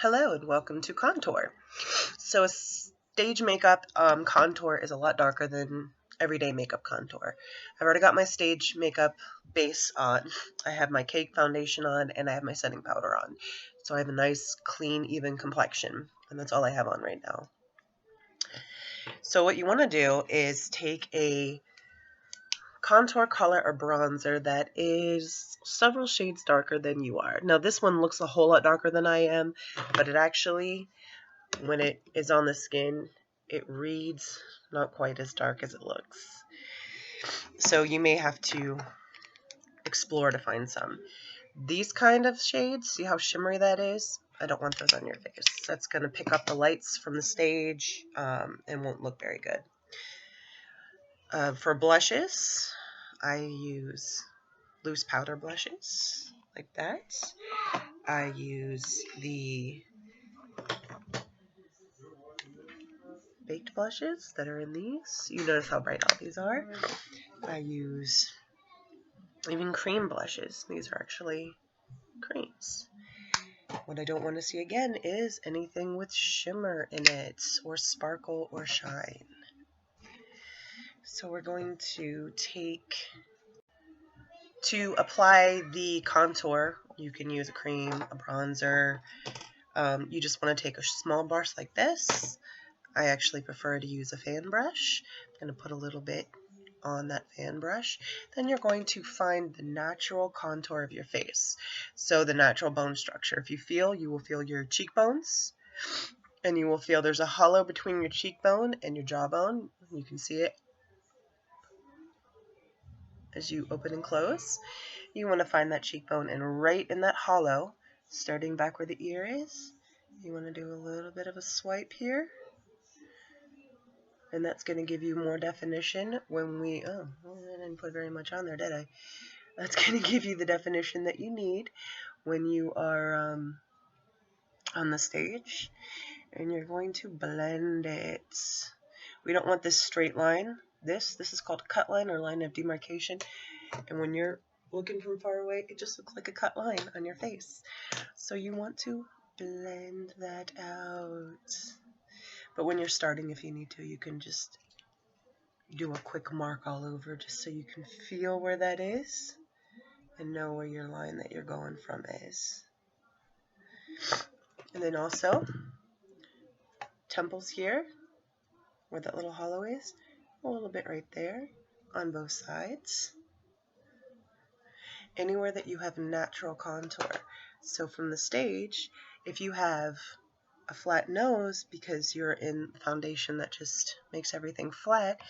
Hello and welcome to contour. So a stage makeup contour is a lot darker than everyday makeup contour. I've already got my stage makeup base on. I have my cake foundation on and I have my setting powder on. So I have a nice, clean, even complexion, and that's all I have on right now. So what you want to do is take a contour color or bronzer that is several shades darker than you are. Now this one looks a whole lot darker than I am, but it actually, when it is on the skin, it reads not quite as dark as it looks. So you may have to explore to find some. These kind of shades, see how shimmery that is? I don't want those on your face. That's going to pick up the lights from the stage and won't look very good. For blushes, I use loose powder blushes like that. I use the baked blushes that are in these. You notice how bright all these are. I use even cream blushes. These are actually creams. What I don't want to see again is anything with shimmer in it, or sparkle or shine. So we're going to apply the contour, you can use a cream, a bronzer. You just want to take a small brush like this. I actually prefer to use a fan brush. I'm going to put a little bit on that fan brush. Then you're going to find the natural contour of your face. So the natural bone structure. If you feel, you will feel your cheekbones, and you will feel there's a hollow between your cheekbone and your jawbone. You can see it as you open and close. You want to find that cheekbone, and right in that hollow, starting back where the ear is, you want to do a little bit of a swipe here. And that's going to give you more definition when I didn't put very much on there, did I? That's going to give you the definition that you need when you are on the stage. And you're going to blend it. We don't want this straight line. This is called cut line or line of demarcation. And when you're looking from far away, it just looks like a cut line on your face. So you want to blend that out. But when you're starting, if you need to, you can just do a quick mark all over just so you can feel where that is and know where your line that you're going from is. And then also, temples here, where that little hollow is, a little bit right there on both sides. Anywhere that you have natural contour. So from the stage, if you have a flat nose because you're in foundation that just makes everything flat,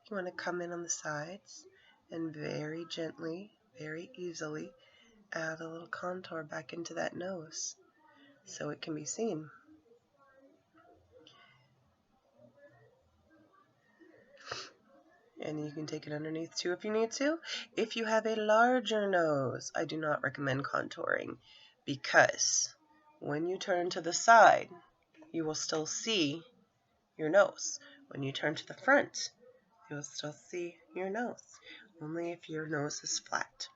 you want to come in on the sides and very gently, very easily add a little contour back into that nose so it can be seen. And you can take it underneath too if you need to. If you have a larger nose, I do not recommend contouring because when you turn to the side, you will still see your nose. When you turn to the front, you will still see your nose, only if your nose is flat.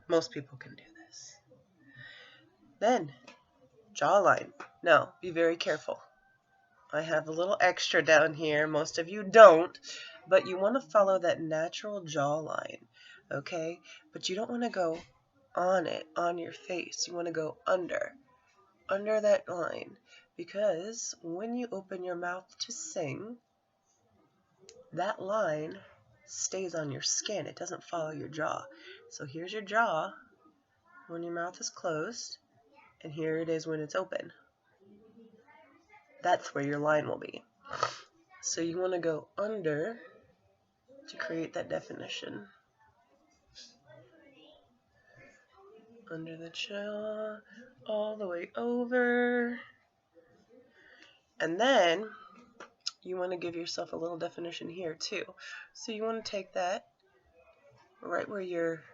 Most people can do this. Then, jawline. Now, be very careful. I have a little extra down here. Most of you don't, but you want to follow that natural jawline, okay? But you don't want to go on it, on your face. You want to go under that line, because when you open your mouth to sing, that line stays on your skin. It doesn't follow your jaw. So here's your jaw when your mouth is closed, and here it is when it's open. That's where your line will be. So you want to go under to create that definition. Under the jaw, all the way over. And then you want to give yourself a little definition here too. So you want to take that right where your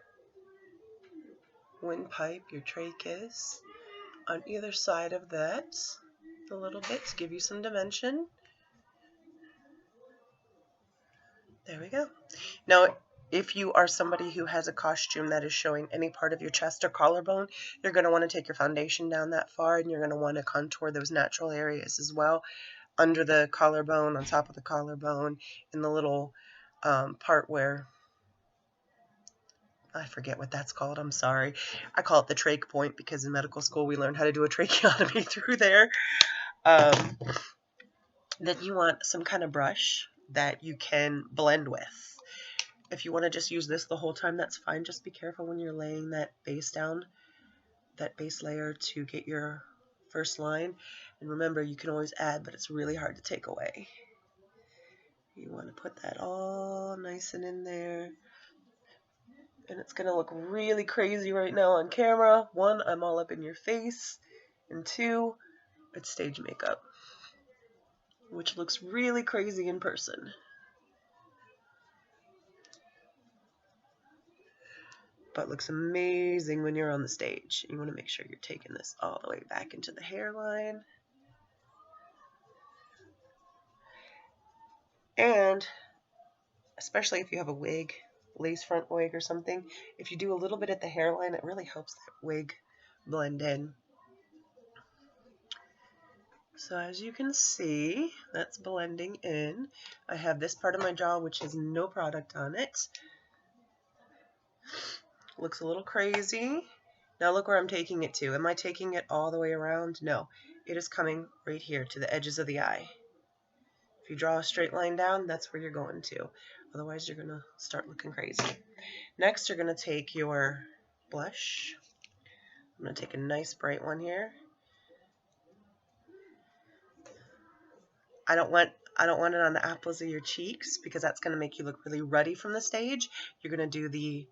windpipe, your trach is, on either side of that, a little bit to give you some dimension. There we go. Now, If you are somebody who has a costume that is showing any part of your chest or collarbone, you're going to want to take your foundation down that far, and you're going to want to contour those natural areas as well, under the collarbone, on top of the collarbone, in the little part where, I forget what that's called, I'm sorry. I call it the trach point because in medical school we learned how to do a tracheotomy through there. Then you want some kind of brush that you can blend with. If you want to just use this the whole time, that's fine. Just be careful when you're laying that base down, that base layer, to get your first line. And remember, you can always add, but it's really hard to take away. You want to put that all nice and in there. And it's going to look really crazy right now on camera. 1, I'm all up in your face. And 2, it's stage makeup, which looks really crazy in person. But looks amazing when you're on the stage. You want to make sure you're taking this all the way back into the hairline. And especially if you have a wig, lace front wig or something, if you do a little bit at the hairline, it really helps that wig blend in. So as you can see, that's blending in. I have this part of my jaw which has no product on it. Looks a little crazy. Now look where I'm taking it to. Am I taking it all the way around? No. It is coming right here to the edges of the eye. If you draw a straight line down, that's where you're going to. Otherwise, you're going to start looking crazy. Next, you're going to take your blush. I'm going to take a nice bright one here. I don't want it on the apples of your cheeks because that's going to make you look really ruddy from the stage. You're going to do the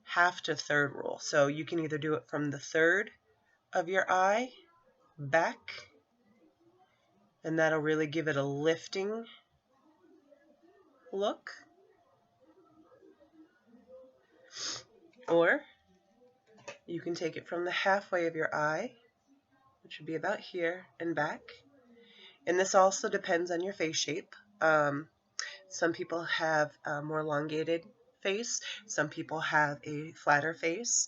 half to third rule. So you can either do it from the third of your eye back, and that'll really give it a lifting look. Or you can take it from the halfway of your eye, which would be about here, and back. And this also depends on your face shape. Some people have a more elongated face. Some people have a flatter face.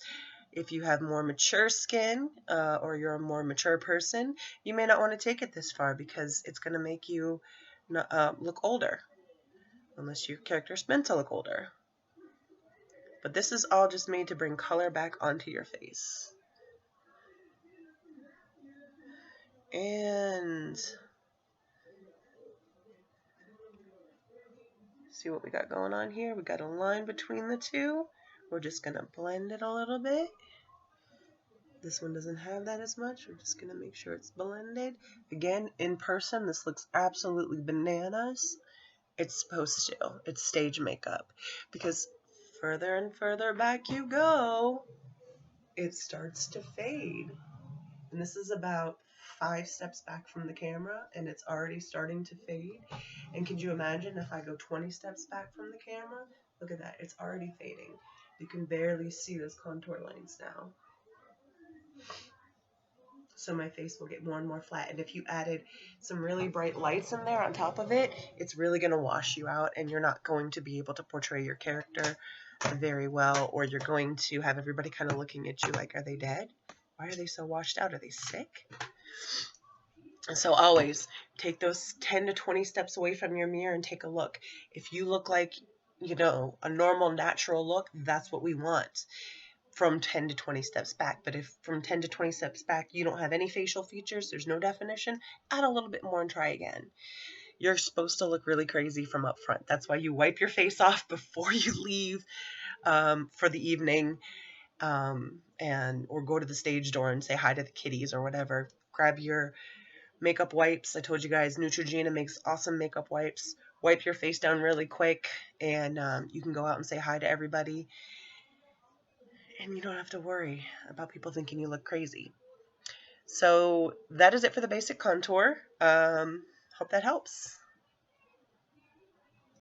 If you have more mature skin or you're a more mature person, you may not want to take it this far because it's going to make you look older, unless your character is meant to look older. But this is all just made to bring color back onto your face. And see what we got going on here. We got a line between the two. We're just going to blend it a little bit. This one doesn't have that as much. We're just going to make sure it's blended. Again, in person, this looks absolutely bananas. It's supposed to. It's stage makeup. Because further and further back you go, it starts to fade. And this is about 5 steps back from the camera, and it's already starting to fade. And could you imagine if I go 20 steps back from the camera? Look at that. It's already fading. You can barely see those contour lines now. So my face will get more and more flat. And if you added some really bright lights in there on top of it, it's really going to wash you out, and you're not going to be able to portray your character very well, or you're going to have everybody kind of looking at you like, are they dead? Why are they so washed out? Are they sick? So always take those 10 to 20 steps away from your mirror and take a look. If you look like, you know, a normal, natural look, that's what we want from 10 to 20 steps back. But if from 10 to 20 steps back you don't have any facial features, there's no definition, add a little bit more and try again. You're supposed to look really crazy from up front. That's why you wipe your face off before you leave for the evening, or go to the stage door and say hi to the kitties or whatever. Grab your makeup wipes. I told you guys Neutrogena makes awesome makeup wipes. Wipe your face down really quick, and you can go out and say hi to everybody. And you don't have to worry about people thinking you look crazy. So that is it for the basic contour. Hope that helps.